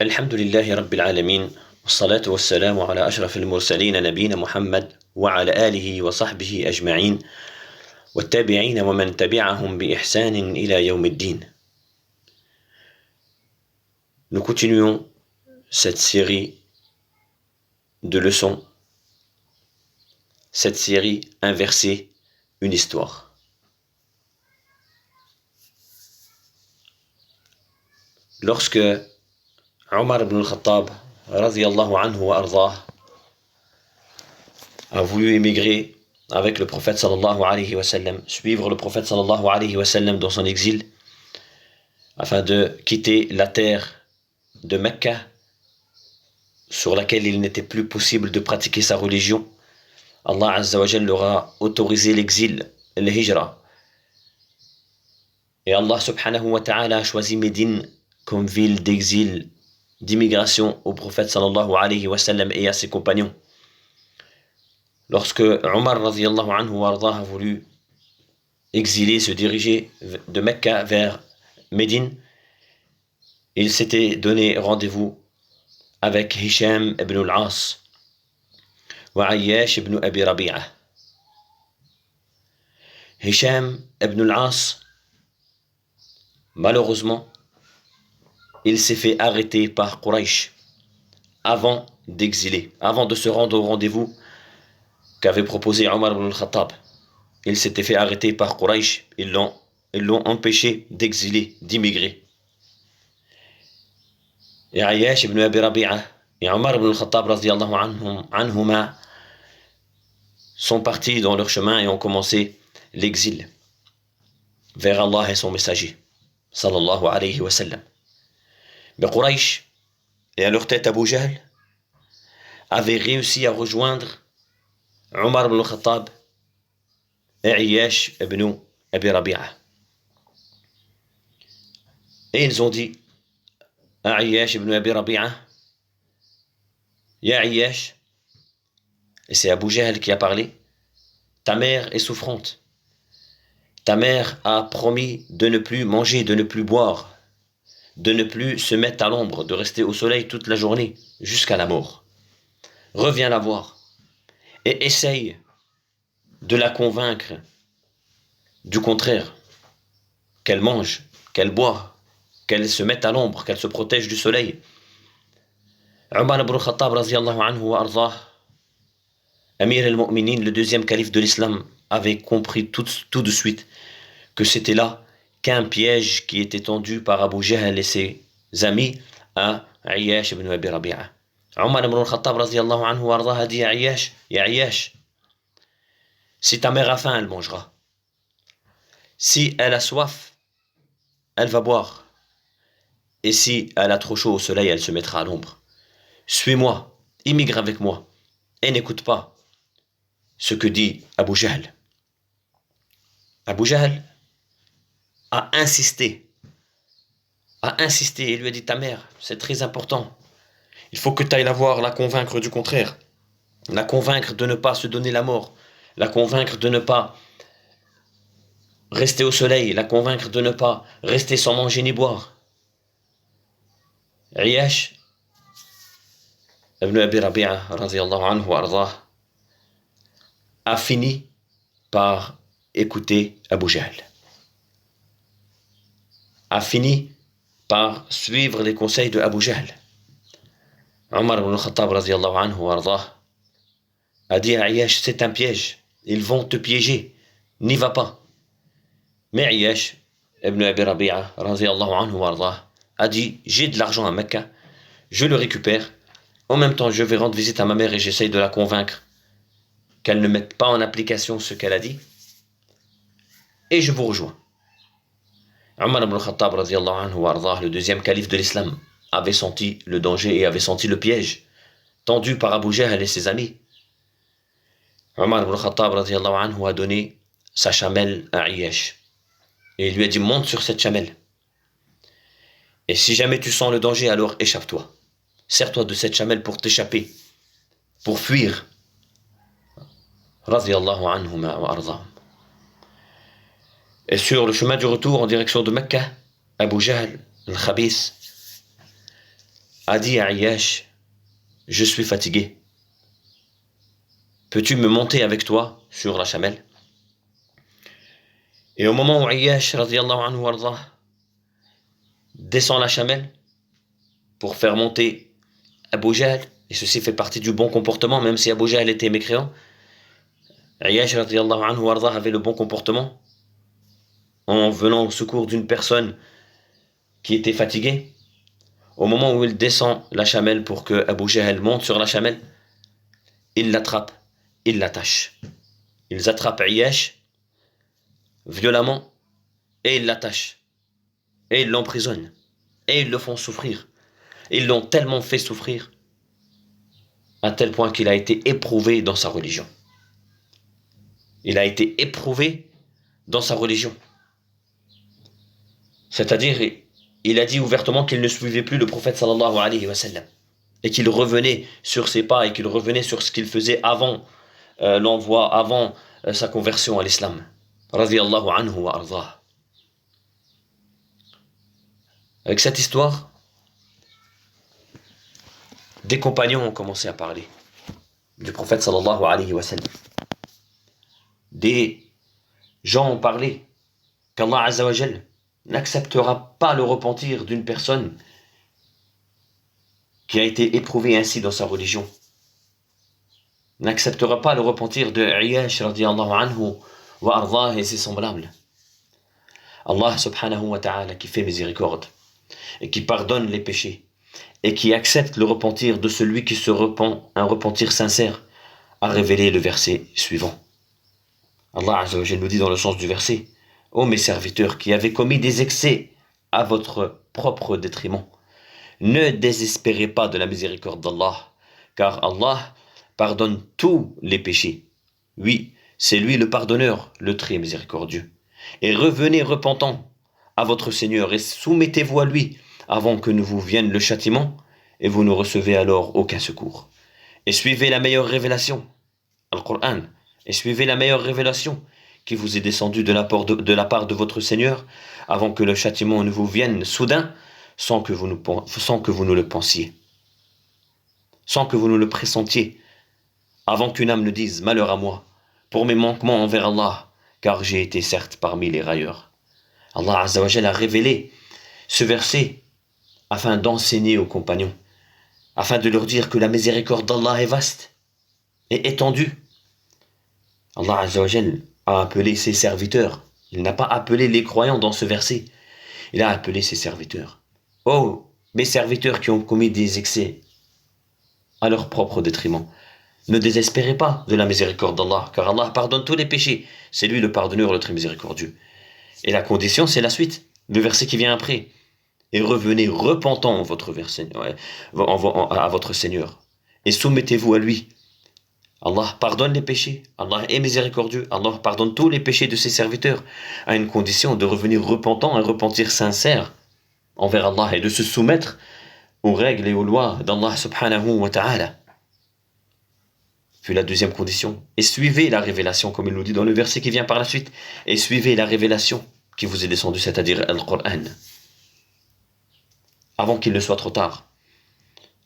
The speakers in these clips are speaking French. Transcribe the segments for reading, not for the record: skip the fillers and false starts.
الحمد لله رب العالمين والصلاة والسلام على أشرف المرسلين نبينا محمد وعلى آله وصحبه أجمعين والتابعين ومن تبعهم بإحسان إلى يوم الدين. Nous continuons cette série de leçons, cette série inversée, une histoire. Lorsque Omar ibn al-Khattab radiyallahu anhu wa ardah a voulu émigrer avec le prophète sallallahu alayhi wa sallam, suivre le prophète sallallahu alayhi wa sallam dans son exil afin de quitter la terre de Mecca sur laquelle il n'était plus possible de pratiquer sa religion, Allah Azza wa Jal leur a autorisé l'exil, le hijra. Et Allah subhanahu wa ta'ala a choisi Médine comme ville d'exil, d'immigration au prophète sallallahu alayhi wa sallam et à ses compagnons. Lorsque Omar radiyallahu anhu wa ardah a voulu exiler, se diriger de Mecca vers Médine, il s'était donné rendez-vous avec Hisham ibn al-As wa Ayyash ibn Abi Rabi'a. Hisham ibn al-As, malheureusement, il s'est fait arrêter par Quraysh avant d'exiler, avant de se rendre au rendez-vous qu'avait proposé Omar ibn al-Khattab. Il s'était fait arrêter par Quraysh, ils l'ont empêché d'exiler, d'immigrer. Et Ayyash ibn Abi Rabi'a et Omar ibn al-Khattab radiyallahu anhuma sont partis dans leur chemin et ont commencé l'exil vers Allah et son messager sallallahu alayhi wa sallam. Mais Quraysh, et à leur tête Abu Jahl, avaient réussi à rejoindre Omar ibn al-Khattab et Ayyash ibn Abi Rabi'a. Et ils ont dit à Ayyash ibn Abi Rabi'a, Ya Ayyash, et c'est Abu Jahl qui a parlé, ta mère est souffrante. Ta mère a promis de ne plus manger, de ne plus boire, de ne plus se mettre à l'ombre, de rester au soleil toute la journée, jusqu'à la mort. Reviens la voir et essaye de la convaincre du contraire, qu'elle mange, qu'elle boit, qu'elle se mette à l'ombre, qu'elle se protège du soleil. Omar ibn al-Khattab radiyallahu anhu wa ardah, Amir al-Mu'minin, le deuxième calife de l'islam, avait compris tout de suite que c'était là qu'un piège qui était tendu par Abu Jahl et ses amis à Ayyash ibn Abi Rabi'a. Omar ibn al-Khattab radiyallahu anhu wa ardah a dit à Ayyash, Ya Ayyash, si ta mère a faim, elle mangera. Si elle a soif, elle va boire. Et si elle a trop chaud au soleil, elle se mettra à l'ombre. Suis-moi, immigre avec moi, et n'écoute pas ce que dit Abu Jahl. Abu Jahl a insisté et lui a dit, ta mère, c'est très important. Il faut que tu ailles la voir, la convaincre du contraire, la convaincre de ne pas se donner la mort, la convaincre de ne pas rester au soleil, la convaincre de ne pas rester sans manger ni boire. Ayyash ibn Abi Rabi'a radiyallahu anhu wa ardah a fini par écouter Abu Jahl, a fini par suivre les conseils de Abu Jahl. Omar ibn al-Khattab radiyallahu anhu wa ardah a dit à Ayyash, c'est un piège, ils vont te piéger, n'y va pas. Mais Ayyash ibn Abi Rabi'a radiyallahu anhu wa ardah a dit, j'ai de l'argent à Mecca, je le récupère, en même temps je vais rendre visite à ma mère et j'essaye de la convaincre qu'elle ne mette pas en application ce qu'elle a dit, et je vous rejoins. Omar ibn al-Khattab radiyallahu anhu wa ardah, le deuxième calife de l'islam, avait senti le danger et avait senti le piège tendu par Abu Jahl et ses amis. Omar ibn al-Khattab radiyallahu anhu a donné sa chamelle à Ayyash et il lui a dit, monte sur cette chamelle. Et si jamais tu sens le danger, alors échappe-toi. Sers-toi de cette chamelle pour t'échapper, pour fuir. Radiyallahu anhuma wa ardahum. Et sur le chemin du retour en direction de Mecca, Abu Jahl, al-Khabith, a dit à Ayyash, je suis fatigué. Peux-tu me monter avec toi sur la chamelle? Et au moment où Ayyash, radiallahu anhu wardah, descend la chamelle pour faire monter Abu Jahl, et ceci fait partie du bon comportement, même si Abu Jahl était mécréant, Ayyash, radiallahu anhu wardah, avait le bon comportement en venant au secours d'une personne qui était fatiguée. Au moment où il descend la chamelle pour que Abu Jahl monte sur la chamelle, il l'attrape, il l'attache. Ils attrapent Ayyash violemment et ils l'attachent. Et ils l'emprisonnent. Et ils le font souffrir. Ils l'ont tellement fait souffrir à tel point qu'il a été éprouvé dans sa religion. Il a été éprouvé dans sa religion. C'est-à-dire, il a dit ouvertement qu'il ne suivait plus le prophète sallallahu alayhi wa sallam et qu'il revenait sur ses pas et qu'il revenait sur ce qu'il faisait avant l'envoi, avant sa conversion à l'islam. Radiyallahu anhu wa ardah. Avec cette histoire, des compagnons ont commencé à parler du prophète sallallahu alayhi wa sallam. Des gens ont parlé qu'Allah azza wa jal n'acceptera pas le repentir d'une personne qui a été éprouvée ainsi dans sa religion. N'acceptera pas le repentir de Ayyash radiyallahu anhu wa ardah et ses semblables. Allah subhanahu wa ta'ala qui fait miséricorde et qui pardonne les péchés et qui accepte le repentir de celui qui se repent, un repentir sincère, a révélé le verset suivant. Allah azza wa jal nous dit dans le sens du verset: ô mes serviteurs qui avez commis des excès à votre propre détriment, ne désespérez pas de la miséricorde d'Allah, car Allah pardonne tous les péchés. Oui, c'est lui le pardonneur, le très miséricordieux. Et revenez repentant à votre Seigneur et soumettez-vous à lui avant que ne vous vienne le châtiment et vous ne recevez alors aucun secours. Et suivez la meilleure révélation, Al-Qur'an, et suivez la meilleure révélation qui vous est descendue de la part de votre Seigneur avant que le châtiment ne vous vienne soudain sans que vous ne le pensiez, sans que vous ne le pressentiez, avant qu'une âme ne dise malheur à moi pour mes manquements envers Allah, car j'ai été certes parmi les railleurs. Allah azza wa jalla a révélé ce verset afin d'enseigner aux compagnons, afin de leur dire que la miséricorde d'Allah est vaste et étendue. Allah azza wa jalla a appelé ses serviteurs. Il n'a pas appelé les croyants dans ce verset. Il a appelé ses serviteurs. Oh, mes serviteurs qui ont commis des excès à leur propre détriment, ne désespérez pas de la miséricorde d'Allah, car Allah pardonne tous les péchés. C'est lui le pardonneur, le très miséricordieux. Et la condition, c'est la suite, le verset qui vient après. Et revenez repentant à votre Seigneur. Et soumettez-vous à lui. Allah pardonne les péchés. Allah est miséricordieux. Allah pardonne tous les péchés de ses serviteurs, à une condition de revenir repentant, un repentir sincère envers Allah et de se soumettre aux règles et aux lois d'Allah subhanahu wa ta'ala. Puis la deuxième condition, et suivez la révélation, comme il nous dit dans le verset qui vient par la suite, et suivez la révélation qui vous est descendue, c'est-à-dire Al-Qur'an, avant qu'il ne soit trop tard,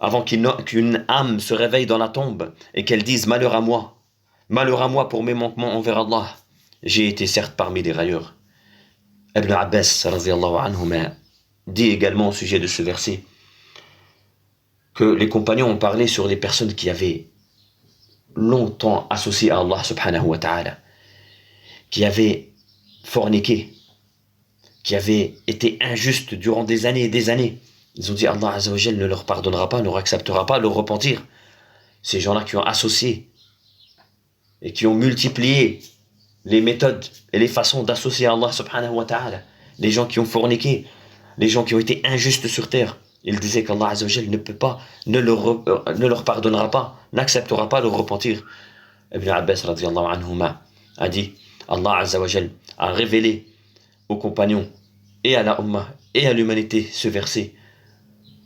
avant qu'une âme se réveille dans la tombe et qu'elle dise malheur à moi pour mes manquements envers Allah, j'ai été certes parmi les railleurs. Ibn Abbas radiyallahu anhu dit également au sujet de ce verset que les compagnons ont parlé sur les personnes qui avaient longtemps associé à Allah subhanahu wa ta'ala, qui avaient forniqué, qui avaient été injustes durant des années et des années. Ils ont dit Allah azza wa jal ne leur pardonnera pas, ne leur acceptera pas leur repentir. Ces gens-là qui ont associé et qui ont multiplié les méthodes et les façons d'associer à Allah subhanahu wa ta'ala, les gens qui ont forniqué, les gens qui ont été injustes sur terre, ils disaient qu'Allah azza wa jal ne leur pardonnera pas, n'acceptera pas leur repentir. Ibn Abbas radiyallahu anhuma a dit Allah azza wa jal a révélé aux compagnons et à la Ummah et à l'humanité ce verset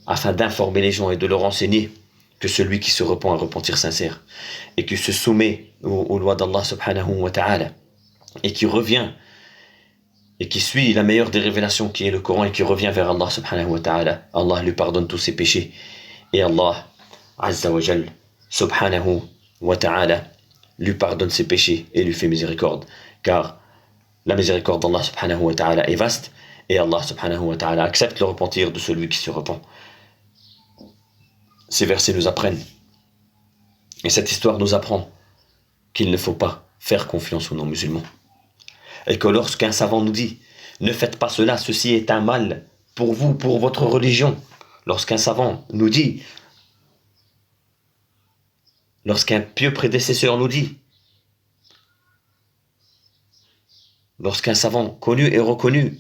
afin d'informer les gens et de leur enseigner que celui qui se repent un repentir sincère et qui se soumet aux lois d'Allah subhanahu wa ta'ala et qui revient et qui suit la meilleure des révélations qui est le Coran et qui revient vers Allah subhanahu wa ta'ala, Allah lui pardonne tous ses péchés Et Allah, Azza wa Jal, Subhanahu wa Ta'ala, lui pardonne ses péchés et lui fait miséricorde. Car la miséricorde d'Allah Subhanahu wa Ta'ala est vaste et Allah Subhanahu wa Ta'ala accepte le repentir de celui qui se repent. Ces versets nous apprennent, et cette histoire nous apprend qu'il ne faut pas faire confiance aux non-musulmans. Et que lorsqu'un savant nous dit « Ne faites pas cela, ceci est un mal pour vous, pour votre religion », lorsqu'un savant nous dit, lorsqu'un pieux prédécesseur nous dit, lorsqu'un savant connu et reconnu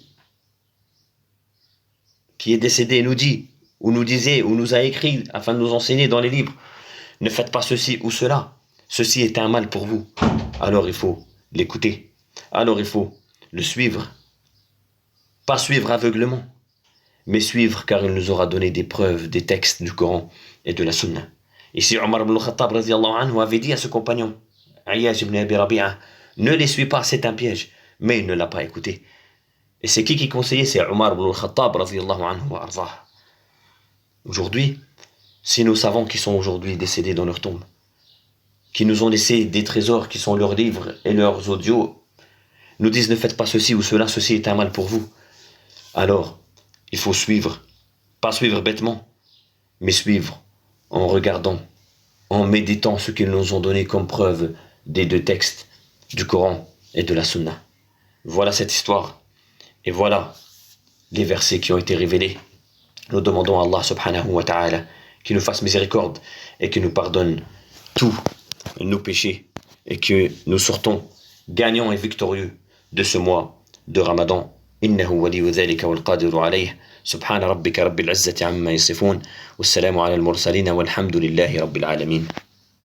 qui est décédé nous dit, ou nous disait, ou nous a écrit afin de nous enseigner dans les livres, ne faites pas ceci ou cela, ceci est un mal pour vous, alors il faut l'écouter, alors il faut le suivre, pas suivre aveuglement, mais suivre car il nous aura donné des preuves, des textes du Coran et de la Sunna. Ici, Omar ibn al-Khattab avait dit à ce compagnon, Ayyash ibn Abi Rabi'a, ne les suis pas, c'est un piège, mais il ne l'a pas écouté. Et c'est qui conseillait? C'est Omar ibn al-Khattab wa. Aujourd'hui, si nos savants qui sont aujourd'hui décédés dans leur tombe, qui nous ont laissé des trésors qui sont leurs livres et leurs audios, nous disent ne faites pas ceci ou cela, ceci est un mal pour vous, alors il faut suivre, pas suivre bêtement, mais suivre en regardant, en méditant ce qu'ils nous ont donné comme preuve des deux textes du Coran et de la Sunna. Voilà cette histoire, et voilà les versets qui ont été révélés. Nous demandons à Allah subhanahu wa ta'ala qu'il nous fasse miséricorde et qu'il nous pardonne tous nos péchés et que nous sortons gagnants et victorieux de ce mois de Ramadan. إنه ولي ذلك والقادر عليه سبحان ربك رب العزة عما يصفون والسلام على المرسلين والحمد لله رب العالمين.